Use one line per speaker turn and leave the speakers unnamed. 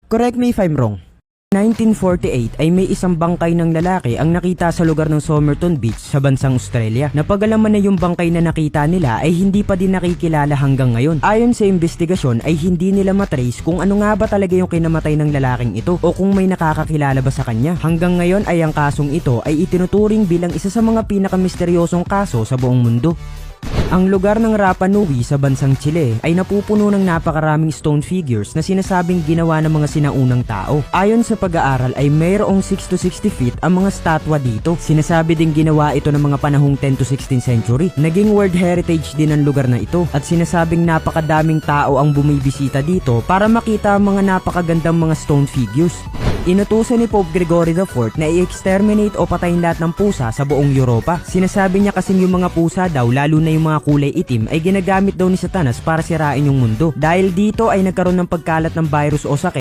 Correct me if I'm wrong. 1948 ay may isang bangkay ng lalaki ang nakita sa lugar ng Somerton Beach sa bansang Australia. Napagalaman na yung bangkay na nakita nila ay hindi pa din nakikilala hanggang ngayon. Ayon sa investigasyon ay hindi nila matrace kung ano nga ba talaga yung kinamatay ng lalaking ito o kung may nakakakilala ba sa kanya. Hanggang ngayon ay ang kasong ito ay itinuturing bilang isa sa mga pinakamisteryosong kaso sa buong mundo. Ang lugar ng Rapa Nui sa bansang Chile ay napupuno ng napakaraming stone figures na sinasabing ginawa ng mga sinaunang tao. Ayon sa pag-aaral ay mayroong 6 to 60 feet ang mga statwa dito. Sinasabi ding ginawa ito ng mga panahong 10 to 16th century. Naging World Heritage din ang lugar na ito at sinasabing napakadaming tao ang bumibisita dito para makita ang mga napakagandang mga stone figures. Inutusan ni Pope Gregory IV na i-exterminate o patayin lahat ng pusa sa buong Europa. Sinasabi niya kasing yung mga pusa daw, lalo na yung mga kulay itim, ay ginagamit daw ni Satanas para sirain yung mundo. Dahil dito ay nagkaroon ng pagkalat ng virus o sakit